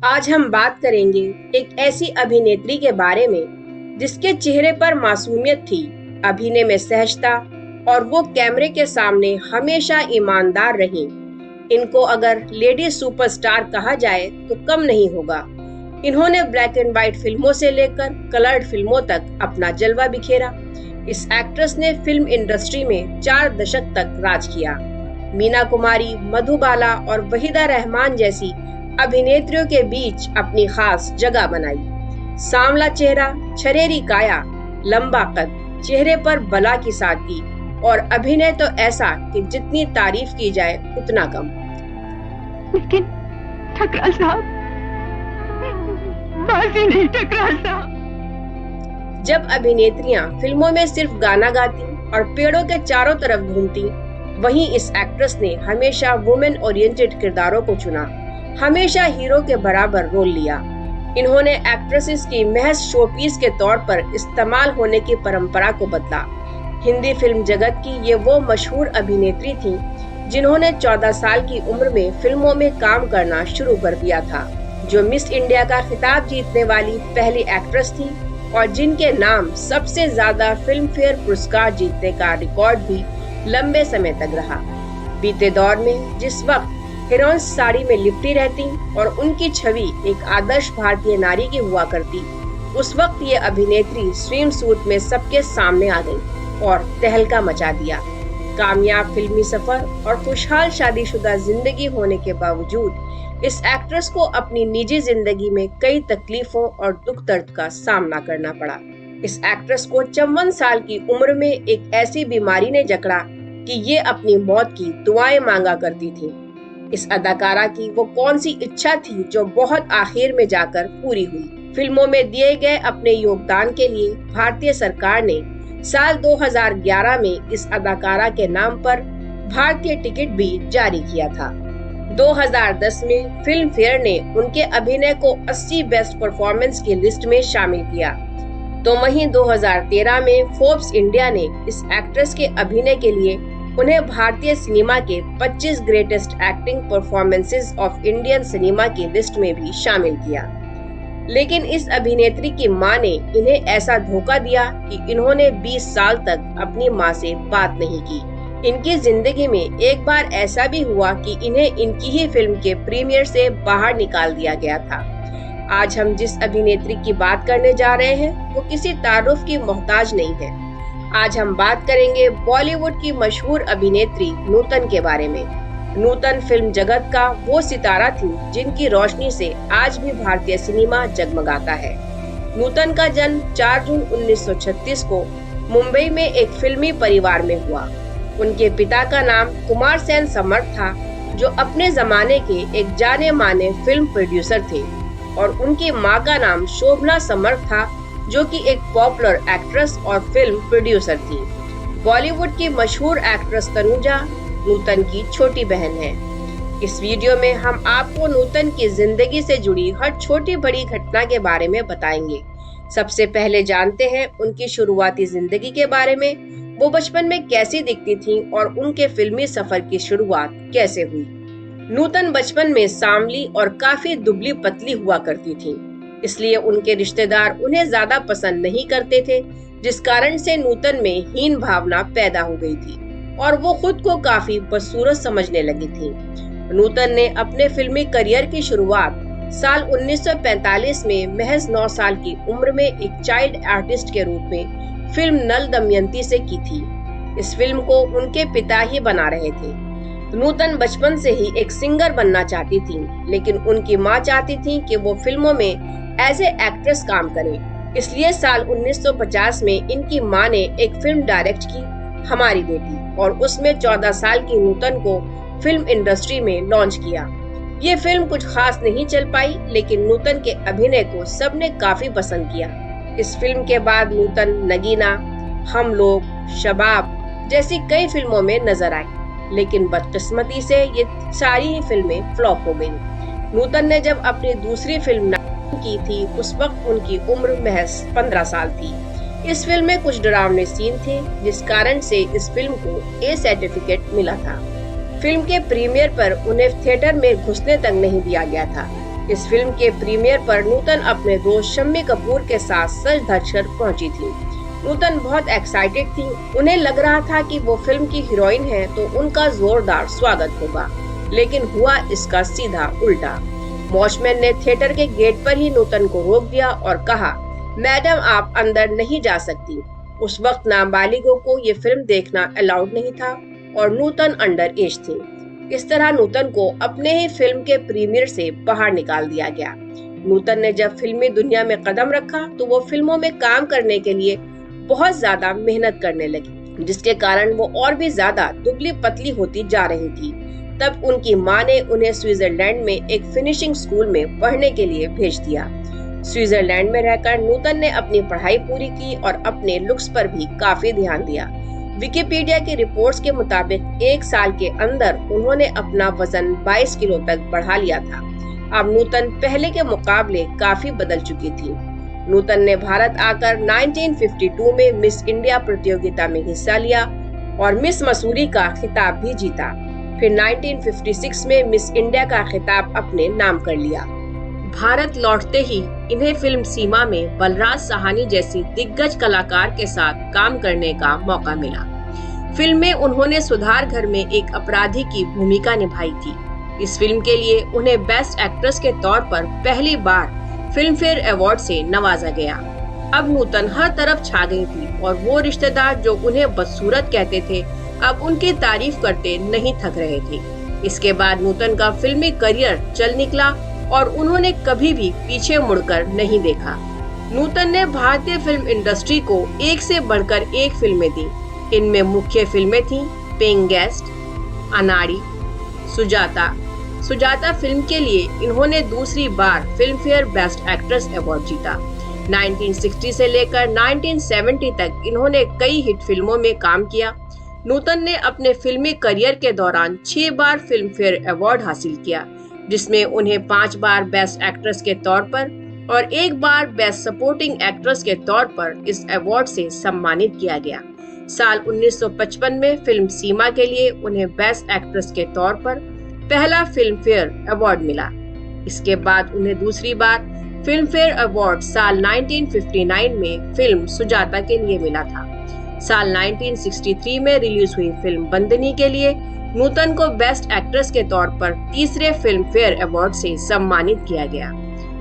आज हम बात करेंगे एक ऐसी अभिनेत्री के बारे में जिसके चेहरे पर मासूमियत थी, अभिनय में सहजता और वो कैमरे के सामने हमेशा ईमानदार रही। इनको अगर लेडी सुपरस्टार कहा जाए तो कम नहीं होगा। इन्होंने ब्लैक एंड व्हाइट फिल्मों से लेकर कलर्ड फिल्मों तक अपना जलवा बिखेरा। इस एक्ट्रेस ने फिल्म इंडस्ट्री में 4 दशक तक राज किया। मीना कुमारी, मधुबाला और वहीदा रहमान जैसी अभिनेत्रियों के बीच अपनी खास जगह बनाई। सांवला चेहरा, छरेरी काया, लंबा कद, चेहरे पर बला की सादगी और अभिनय तो ऐसा कि जितनी तारीफ की जाए उतना कम। लेकिन ठकराल साहब, बाजी नहीं ठकराल साहब। जब अभिनेत्रियां फिल्मों में सिर्फ गाना गाती और पेड़ों के चारों तरफ घूमती, वहीं इस एक्ट्रेस ने हमेशा वुमेन ओरिएंटेड किरदारों को चुना, हमेशा हीरो के बराबर रोल लिया। इन्होंने एक्ट्रेसेस की महज शोपीस के तौर पर इस्तेमाल होने की परंपरा को बदला। हिंदी फिल्म जगत की ये वो मशहूर अभिनेत्री थी जिन्होंने 14 साल की उम्र में फिल्मों में काम करना शुरू कर दिया था, जो मिस इंडिया का खिताब जीतने वाली पहली एक्ट्रेस थी और जिनके नाम सबसे ज्यादा फिल्म फेयर पुरस्कार जीतने का रिकॉर्ड भी लंबे समय तक रहा। बीते दौर में जिस वक्त हीरोइंस साड़ी में लिपटी रहती और उनकी छवि एक आदर्श भारतीय नारी की हुआ करती, उस वक्त ये अभिनेत्री स्विम सूट में सबके सामने आ गई और तहलका मचा दिया। कामयाब फिल्मी सफर और खुशहाल शादीशुदा जिंदगी होने के बावजूद इस एक्ट्रेस को अपनी निजी जिंदगी में कई तकलीफों और दुख दर्द का सामना करना पड़ा। इस एक्ट्रेस को 54 साल की उम्र में एक ऐसी बीमारी ने जकड़ा कि ये अपनी मौत की दुआएं मांगा करती थी। इस अदाकारा की वो कौन सी इच्छा थी जो बहुत आखिर में जाकर पूरी हुई। फिल्मों में दिए गए अपने योगदान के लिए भारतीय सरकार ने साल 2011 में इस अदाकारा के नाम पर भारतीय टिकट भी जारी किया था। 2010 में फिल्म फेयर ने उनके अभिनय को 80 बेस्ट परफॉर्मेंस की लिस्ट में शामिल किया। तो वहीं 2013 में फोर्ब्स इंडिया ने इस एक्ट्रेस के अभिनय के लिए उन्हें भारतीय सिनेमा के 25 greatest acting performances of Indian cinema की लिस्ट में भी शामिल किया। लेकिन इस अभिनेत्री की मां ने इन्हें ऐसा धोखा दिया कि इन्होंने 20 साल तक अपनी मां से बात नहीं की। इनकी जिंदगी में एक बार ऐसा भी हुआ कि इन्हें इनकी ही फिल्म के प्रीमियर से बाहर निकाल दिया गया था। आज हम जिस अभिनेत्री की बात करने जा रहे हैं वो किसी तारुफ की मोहताज नहीं है। आज हम बात करेंगे बॉलीवुड की मशहूर अभिनेत्री नूतन के बारे में। नूतन फिल्म जगत का वो सितारा थी जिनकी रोशनी से आज भी भारतीय सिनेमा जगमगाता है। नूतन का जन्म 4 जून 1936 को मुंबई में एक फिल्मी परिवार में हुआ। उनके पिता का नाम कुमार सेन समर्थ था, जो अपने जमाने के एक जाने माने फिल्म प्रोड्यूसर थे, और उनकी मां का नाम शोभना समर्थ था, जो कि एक पॉपुलर एक्ट्रेस और फिल्म प्रोड्यूसर थी। बॉलीवुड की मशहूर एक्ट्रेस तनुजा नूतन की छोटी बहन है। इस वीडियो में हम आपको नूतन की जिंदगी से जुड़ी हर छोटी बड़ी घटना के बारे में बताएंगे। सबसे पहले जानते हैं उनकी शुरुआती जिंदगी के बारे में। वो बचपन में कैसी दिखती थीं और उनके फिल्मी सफर की शुरुआत कैसे हुई। नूतन बचपन में सांवली और काफी दुबली पतली हुआ करती थीं, इसलिए उनके रिश्तेदार उन्हें ज्यादा पसंद नहीं करते थे, जिस कारण से नूतन में हीन भावना पैदा हो गई थी और वो खुद को काफी बदसूरत समझने लगी थी। नूतन ने अपने फिल्मी करियर की शुरुआत साल 1945 में महज 9 साल की उम्र में एक चाइल्ड आर्टिस्ट के रूप में फिल्म नल दमयंती से की थी। इस फिल्म को उनके पिता ही बना रहे थे। नूतन बचपन से ही एक सिंगर बनना चाहती थी, लेकिन उनकी मां चाहती थी कि वो फिल्मों में एज ए एक्ट्रेस काम करें। इसलिए साल 1950 में इनकी मां ने एक फिल्म डायरेक्ट की, हमारी बेटी, और उसमें 14 साल की नूतन को फिल्म इंडस्ट्री में लॉन्च किया। ये फिल्म कुछ खास नहीं चल पाई, लेकिन नूतन के अभिनय को सबने काफी पसंद किया। इस फिल्म के बाद नूतन नगीना, हम लोग, शबाब जैसी कई फिल्मों में नजर आई, लेकिन बदकिस्मती से ये सारी ही फिल्में फ्लॉप हो गईं। नूतन ने जब अपनी दूसरी फिल्म की थी, उस वक्त उनकी उम्र महज 15 साल थी। इस फिल्म में कुछ डरावने सीन थे, जिस कारण से इस फिल्म को ए सर्टिफिकेट मिला था। फिल्म के प्रीमियर पर उन्हें थिएटर में घुसने तक नहीं दिया गया था। इस फिल्म के प्रीमियर पर नूतन अपने दोस्त शम्मी कपूर के साथ सज धज कर पहुंची थी। नूतन बहुत एक्साइटेड थी। उन्हें लग रहा था कि वो फिल्म की हीरोइन है तो उनका जोरदार स्वागत होगा, लेकिन हुआ इसका सीधा उल्टा। वॉचमैन ने थिएटर के गेट पर ही नूतन को रोक दिया और कहा, मैडम आप अंदर नहीं जा सकती। उस वक्त नाबालिगों को ये फिल्म देखना अलाउड नहीं था और नूतन अंडर एज थी। इस तरह नूतन को अपने ही फिल्म के प्रीमियर से बाहर निकाल दिया गया। नूतन ने जब फिल्मी दुनिया में कदम रखा तो वो फिल्मों में काम करने के लिए बहुत ज्यादा मेहनत करने लगी, जिसके कारण वो और भी ज्यादा दुबली पतली होती जा रही थी। तब उनकी माँ ने उन्हें स्विट्जरलैंड में एक फिनिशिंग स्कूल में पढ़ने के लिए भेज दिया। स्विट्जरलैंड में रहकर नूतन ने अपनी पढ़ाई पूरी की और अपने लुक्स पर भी काफी ध्यान दिया। विकिपीडिया की रिपोर्ट्स के मुताबिक 1 साल के अंदर उन्होंने अपना वजन 22 किलो तक बढ़ा लिया था। अब नूतन पहले के मुकाबले काफी बदल चुकी थी। नूतन ने भारत आकर 1952 में मिस इंडिया प्रतियोगिता में हिस्सा लिया और मिस मसूरी का खिताब भी जीता। फिर 1956 में मिस इंडिया का खिताब अपने नाम कर लिया। भारत लौटते ही इन्हें फिल्म सीमा में बलराज साहनी जैसी दिग्गज कलाकार के साथ काम करने का मौका मिला। फिल्म में उन्होंने सुधार घर में एक अपराधी की भूमिका निभाई थी। इस फिल्म के लिए उन्हें बेस्ट एक्ट्रेस के तौर पर पहली बार फिल्म फेयर अवार्ड से नवाजा गया। अब नूतन हर तरफ छा गई थी और वो रिश्तेदार जो उन्हें बदसूरत कहते थे अब उनकी तारीफ करते नहीं थक रहे थे। इसके बाद नूतन का फिल्मी करियर चल निकला और उन्होंने कभी भी पीछे मुड़कर नहीं देखा। नूतन ने भारतीय फिल्म इंडस्ट्री को एक से बढ़कर एक फिल्में दी। इनमें मुख्य फिल्में थीं पेइंग गेस्ट, अनाड़ी, सुजाता फिल्म के लिए इन्होंने दूसरी बार Filmfare best actress award जीता। 1960 से लेकर 1970 तक इन्होंने कई हिट फिल्मों में काम किया। नूतन ने अपने फिल्मी करियर के दौरान 6 बार फिल्म फेयर अवार्ड हासिल किया, जिसमें उन्हें 5 बार बेस्ट एक्ट्रेस के तौर पर और 1 बार बेस्ट सपोर्टिंग एक्ट्रेस के तौर पर इस अवार्ड से सम्मानित किया गया। साल 1955 में फिल्म सीमा के लिए उन्हें बेस्ट एक्ट्रेस के तौर पर पहला फिल्म फेयर अवार्ड मिला। इसके बाद उन्हें दूसरी बार फिल्म फेयर अवार्ड साल 1959 में फिल्म सुजाता के लिए मिला था। साल 1963 में रिलीज हुई फिल्म बंदनी के लिए नूतन को बेस्ट एक्ट्रेस के तौर पर तीसरे फिल्म फेयर अवार्ड से सम्मानित किया गया।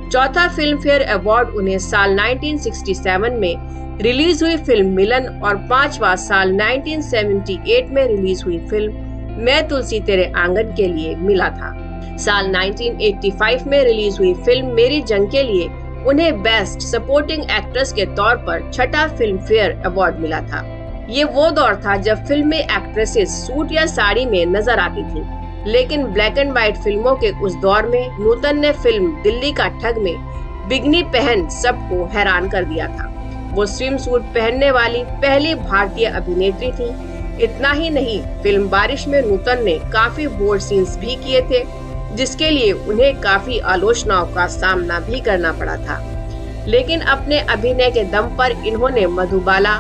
चौथा फिल्म फेयर अवार्ड उन्हें साल 1967 में रिलीज हुई फिल्म मिलन और 5वां साल 1978 में रिलीज हुई फिल्म मैं तुलसी तेरे आंगन के लिए मिला था। साल 1985 में रिलीज हुई फिल्म मेरी जंग के लिए उन्हें बेस्ट सपोर्टिंग एक्ट्रेस के तौर पर छठा फिल्म फेयर अवार्ड मिला था। ये वो दौर था जब फिल्म में एक्ट्रेसेस सूट या साड़ी में नजर आती थी, लेकिन ब्लैक एंड व्हाइट फिल्मों के उस दौर में नूतन ने फिल्म दिल्ली का ठग में बिगनी पहन सबको हैरान कर दिया था। वो स्विम सूट पहनने वाली पहली भारतीय अभिनेत्री थी। इतना ही नहीं, फिल्म बारिश में नूतन ने काफी बोल्ड सीन्स भी किए थे, जिसके लिए उन्हें काफी आलोचनाओं का सामना भी करना पड़ा था। लेकिन अपने अभिनय के दम पर इन्होंने मधुबाला,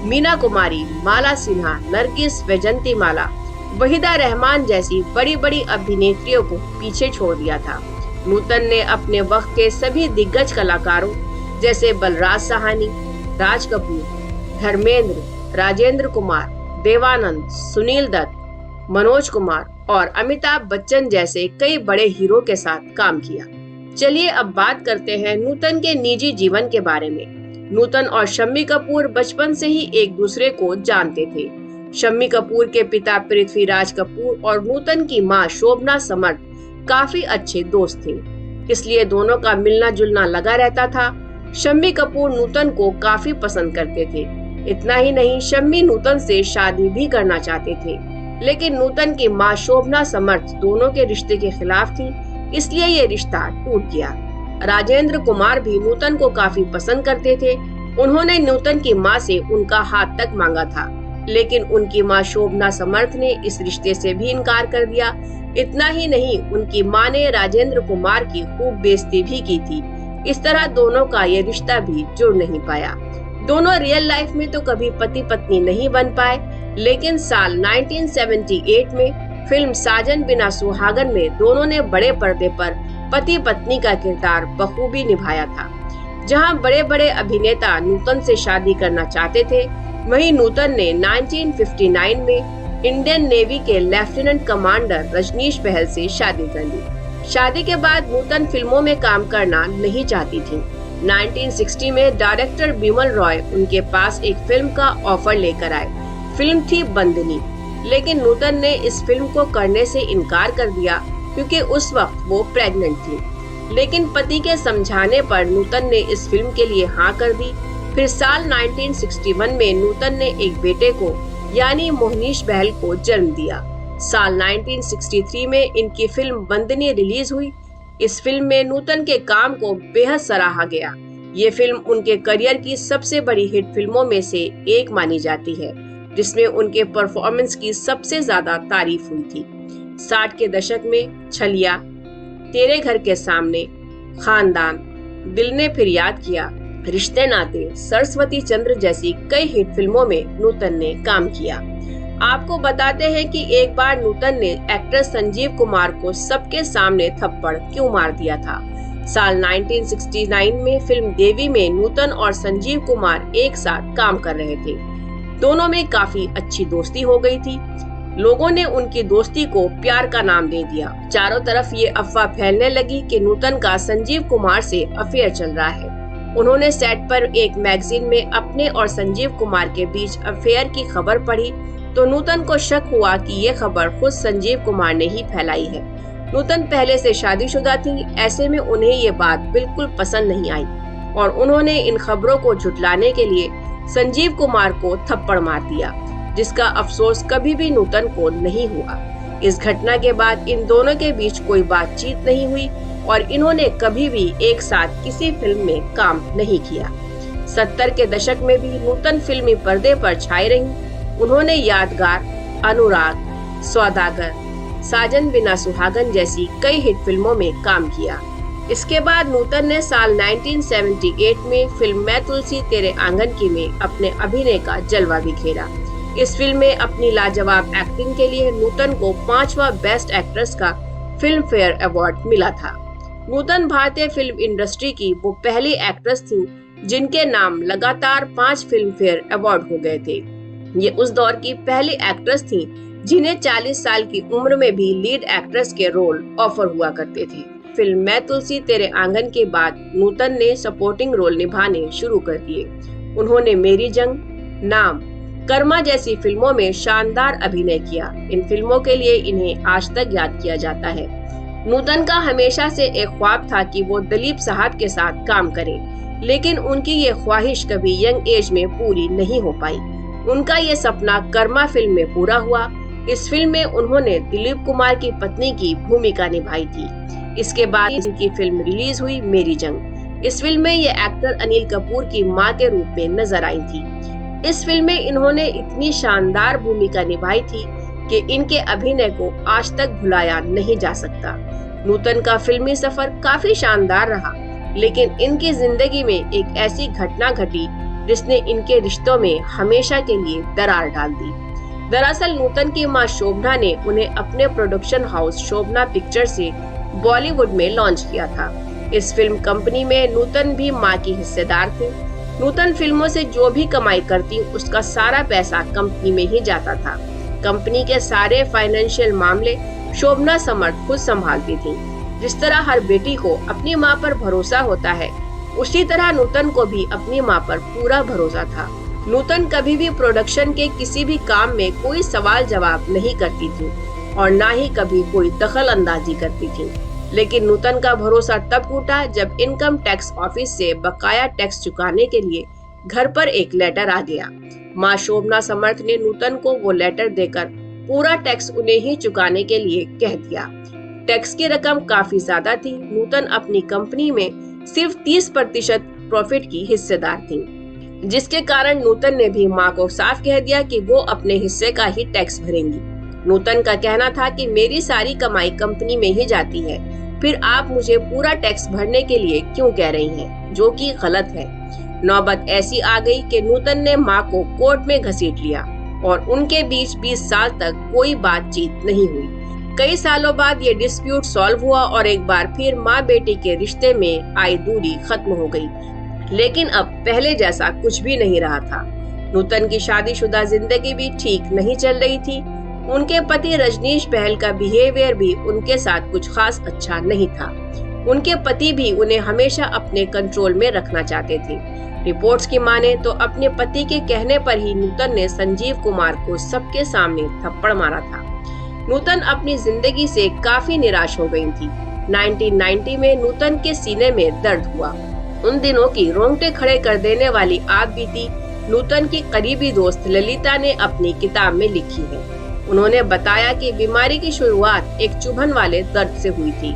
मीना कुमारी, माला सिन्हा, नरगिस, वैजंती माला, वहीदा रहमान जैसी बड़ी बड़ी अभिनेत्रियों को पीछे छोड़ दिया था। नूतन ने अपने वक्त के सभी दिग्गज कलाकारों जैसे बलराज साहनी, राज कपूर, धर्मेंद्र, राजेंद्र कुमार, देवानंद, सुनील दत्त, मनोज कुमार और अमिताभ बच्चन जैसे कई बड़े हीरो के साथ काम किया। चलिए अब बात करते हैं नूतन के निजी जीवन के बारे में। नूतन और शम्मी कपूर बचपन से ही एक दूसरे को जानते थे। शम्मी कपूर के पिता पृथ्वीराज कपूर और नूतन की मां शोभना समर्थ काफी अच्छे दोस्त थे, इसलिए दोनों का मिलना जुलना लगा रहता था। शम्मी कपूर नूतन को काफी पसंद करते थे। इतना ही नहीं, शम्मी नूतन से शादी भी करना चाहते थे, लेकिन नूतन की मां शोभना समर्थ दोनों के रिश्ते के खिलाफ थी, इसलिए ये रिश्ता टूट गया। राजेंद्र कुमार भी नूतन को काफी पसंद करते थे। उन्होंने नूतन की मां से उनका हाथ तक मांगा था, लेकिन उनकी मां शोभना समर्थ ने इस रिश्ते से भी इनकार कर दिया। इतना ही नहीं, उनकी मां ने राजेंद्र कुमार की खूब बेइज्जती भी की थी। इस तरह दोनों का ये रिश्ता भी जुड़ नहीं पाया। दोनों रियल लाइफ में तो कभी पति पत्नी नहीं बन पाए, लेकिन साल 1978 में फिल्म साजन बिना सुहागन में दोनों ने बड़े पर्दे पर पति पत्नी का किरदार बखूबी निभाया था। जहां बड़े बड़े अभिनेता नूतन से शादी करना चाहते थे, वहीं नूतन ने 1959 में इंडियन नेवी के लेफ्टिनेंट कमांडर रजनीश बहल से शादी कर ली। शादी के बाद नूतन फिल्मों में काम करना नहीं चाहती थी। 1960 में डायरेक्टर बिमल रॉय उनके पास एक फिल्म का ऑफर लेकर आए। फिल्म थी बंदनी, लेकिन नूतन ने इस फिल्म को करने से इनकार कर दिया क्योंकि उस वक्त वो प्रेग्नेंट थी। लेकिन पति के समझाने पर नूतन ने इस फिल्म के लिए हाँ कर दी। फिर साल 1961 में नूतन ने एक बेटे को यानी मोहनीश बहल को जन्म दिया। साल 1963 में इनकी फिल्म बंदनी रिलीज हुई। इस फिल्म में नूतन के काम को बेहद सराहा गया। ये फिल्म उनके करियर की सबसे बड़ी हिट फिल्मों में से एक मानी जाती है, जिसमें उनके परफॉर्मेंस की सबसे ज्यादा तारीफ हुई थी। 60 के दशक में छलिया, तेरे घर के सामने, खानदान, दिल ने फिर याद किया, रिश्ते नाते, सरस्वती चंद्र जैसी कई हिट फिल्मों में नूतन ने काम किया। आपको बताते हैं कि एक बार नूतन ने एक्टर संजीव कुमार को सबके सामने थप्पड़ क्यों मार दिया था। साल 1969 में फिल्म देवी में नूतन और संजीव कुमार एक साथ काम कर रहे थे। दोनों में काफी अच्छी दोस्ती हो गई थी। लोगों ने उनकी दोस्ती को प्यार का नाम दे दिया। चारों तरफ ये अफवाह फैलने लगी कि नूतन का संजीव कुमार से अफेयर चल रहा है। उन्होंने सेट पर एक मैगजीन में अपने और संजीव कुमार के बीच अफेयर की खबर पढ़ी तो नूतन को शक हुआ कि ये खबर खुद संजीव कुमार ने ही फैलाई है। नूतन पहले से शादीशुदा थी, ऐसे में उन्हें ये बात बिल्कुल पसंद नहीं आई और उन्होंने इन खबरों को झुठलाने के लिए संजीव कुमार को थप्पड़ मार दिया, जिसका अफसोस कभी भी नूतन को नहीं हुआ। इस घटना के बाद इन दोनों के बीच कोई बातचीत नहीं हुई और इन्होंने कभी भी एक साथ किसी फिल्म में काम नहीं किया। 70 के दशक में भी नूतन फिल्मी पर्दे पर छाई रही। उन्होंने यादगार, अनुराग, सौदागर, साजन बिना सुहागन जैसी कई हिट फिल्मों में काम किया। इसके बाद नूतन ने साल 1978 में फिल्म मैं तुलसी तेरे आंगन की में अपने अभिनय का जलवा बिखेरा। इस फिल्म में अपनी लाजवाब एक्टिंग के लिए नूतन को 5वां बेस्ट एक्ट्रेस का फिल्म फेयर अवार्ड मिला था। नूतन भारतीय फिल्म इंडस्ट्री की वो पहली एक्ट्रेस थी जिनके नाम लगातार 5 फिल्म फेयर अवार्ड हो गए थे। ये उस दौर की पहली एक्ट्रेस थी जिन्हें 40 साल की उम्र में भी लीड एक्ट्रेस के रोल ऑफर हुआ करते थे। फिल्म मैं तुलसी तेरे आंगन के बाद नूतन ने सपोर्टिंग रोल निभाने शुरू कर दिए। उन्होंने मेरी जंग, नाम, कर्मा जैसी फिल्मों में शानदार अभिनय किया। इन फिल्मों के लिए इन्हें आज तक याद किया जाता है। नूतन का हमेशा से एक ख्वाब था कि वो दिलीप साहब के साथ काम करें, लेकिन उनकी ये ख्वाहिश कभी यंग एज में पूरी नहीं हो पाई। उनका ये सपना कर्मा फिल्म में पूरा हुआ। इस फिल्म में उन्होंने दिलीप कुमार की पत्नी की भूमिका निभाई थी। इसके बाद इनकी फिल्म रिलीज हुई मेरी जंग। इस फिल्म में ये एक्टर अनिल कपूर की मां के रूप में नजर आई थी। इस फिल्म में इन्होंने इतनी शानदार भूमिका निभाई थी कि इनके अभिनय को आज तक भुलाया नहीं जा सकता। नूतन का फिल्मी सफर काफी शानदार रहा, लेकिन इनकी जिंदगी में एक ऐसी घटना घटी जिसने इनके रिश्तों में हमेशा के लिए दरार डाल दी। दरअसल नूतन की मां शोभना ने उन्हें अपने प्रोडक्शन हाउस शोभना पिक्चर से बॉलीवुड में लॉन्च किया था। इस फिल्म कंपनी में नूतन भी मां की हिस्सेदार थे। नूतन फिल्मों से जो भी कमाई करती उसका सारा पैसा कंपनी में ही जाता था। कंपनी के सारे फाइनेंशियल मामले शोभना समर्थ खुद संभालती थी। जिस तरह हर बेटी को अपनी मां पर भरोसा होता है, उसी तरह नूतन को भी अपनी मां पर पूरा भरोसा था। नूतन कभी भी प्रोडक्शन के किसी भी काम में कोई सवाल जवाब नहीं करती थी और ना ही कभी कोई दखल अंदाजी करती थी। लेकिन नूतन का भरोसा तब टूटा जब इनकम टैक्स ऑफिस से बकाया टैक्स चुकाने के लिए घर पर एक लेटर आ गया। मां शोभना समर्थ ने नूतन को वो लेटर देकर पूरा टैक्स उन्हें ही चुकाने के लिए कह दिया। टैक्स की रकम काफी ज्यादा थी। नूतन अपनी कंपनी में सिर्फ 30% प्रॉफिट की हिस्सेदार थी, जिसके कारण नूतन ने भी मां को साफ कह दिया कि वो अपने हिस्से का ही टैक्स भरेंगी। नूतन का कहना था कि मेरी सारी कमाई कंपनी में ही जाती है, फिर आप मुझे पूरा टैक्स भरने के लिए क्यों कह रही हैं, जो कि गलत है। नौबत ऐसी आ गई कि नूतन ने मां को कोर्ट में घसीट लिया और उनके बीच 20 साल तक कोई बातचीत नहीं हुई। कई सालों बाद ये डिस्प्यूट सॉल्व हुआ और एक बार फिर माँ बेटी के रिश्ते में आई दूरी खत्म हो गई। लेकिन अब पहले जैसा कुछ भी नहीं रहा था। नूतन की शादीशुदा जिंदगी भी ठीक नहीं चल रही थी। उनके पति रजनीश बहल का बिहेवियर भी उनके साथ कुछ खास अच्छा नहीं था। उनके पति भी उन्हें हमेशा अपने कंट्रोल में रखना चाहते थे। रिपोर्ट्स की माने तो अपने पति के कहने पर ही नूतन ने संजीव कुमार को सबके सामने थप्पड़ मारा था। नूतन अपनी जिंदगी से काफी निराश हो गई थी। 1990 में नूतन के सीने में दर्द हुआ। उन दिनों की रोंगटे खड़े कर देने वाली आग बीती नूतन की करीबी दोस्त ललिता ने अपनी किताब में लिखी है। उन्होंने बताया कि बीमारी की शुरुआत एक चुभन वाले दर्द से हुई थी।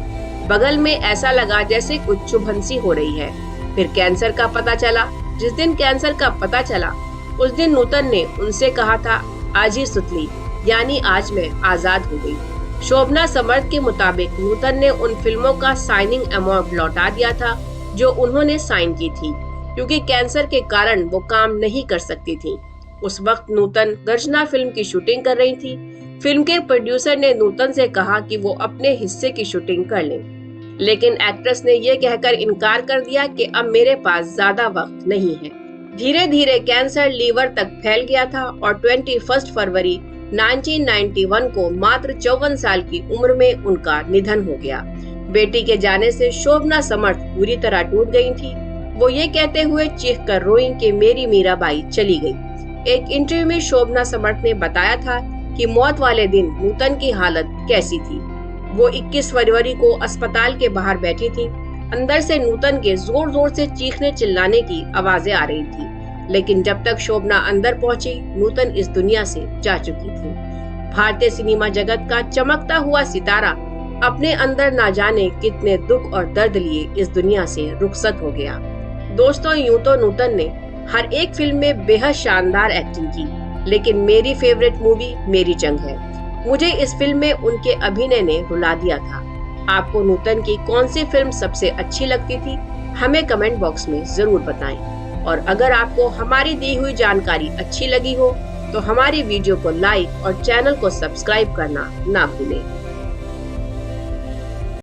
बगल में ऐसा लगा जैसे कुछ चुभन सी हो रही है। फिर कैंसर का पता चला। जिस दिन कैंसर का पता चला उस दिन नूतन ने उनसे कहा था, आज ही सुतली, यानी आज मैं आजाद हो गई। शोभना समर्थ के मुताबिक नूतन ने उन फिल्मों का साइनिंग अमाउंट लौटा दिया था जो उन्होंने साइन की थी, क्योंकि कैंसर के कारण वो काम नहीं कर सकती थी। उस वक्त नूतन गर्जना फिल्म की शूटिंग कर रही थी। फिल्म के प्रोड्यूसर ने नूतन से कहा कि वो अपने हिस्से की शूटिंग कर लें, लेकिन एक्ट्रेस ने ये कहकर इनकार कर दिया कि अब मेरे पास ज्यादा वक्त नहीं है। धीरे धीरे कैंसर लीवर तक फैल गया था और 21 फरवरी 1991 को मात्र 54 साल की उम्र में उनका निधन हो गया। बेटी के जाने से शोभना समर्थ पूरी तरह टूट गई थी। वो ये कहते हुए चीख कर रोई कि मेरी मीराबाई चली गई। एक इंटरव्यू में शोभना समर्थ ने बताया था कि मौत वाले दिन नूतन की हालत कैसी थी। वो 21 फरवरी को अस्पताल के बाहर बैठी थी। अंदर से नूतन के जोर जोर से चीखने चिल्लाने की आवाजें आ रही थी, लेकिन जब तक शोभना अंदर पहुंची नूतन इस दुनिया से जा चुकी थी। भारतीय सिनेमा जगत का चमकता हुआ सितारा अपने अंदर ना जाने कितने दुख और दर्द लिए इस दुनिया से रुखसत हो गया। दोस्तों, यूं तो नूतन ने हर एक फिल्म में बेहद शानदार एक्टिंग की, लेकिन मेरी फेवरेट मूवी मेरी जंग है। मुझे इस फिल्म में उनके अभिनय ने रुला दिया था। आपको नूतन की कौन सी फिल्म सबसे अच्छी लगती थी, हमें कमेंट बॉक्स में जरूर बताएं। और अगर आपको हमारी दी हुई जानकारी अच्छी लगी हो तो हमारी वीडियो को लाइक और चैनल को सब्सक्राइब करना ना भूलें।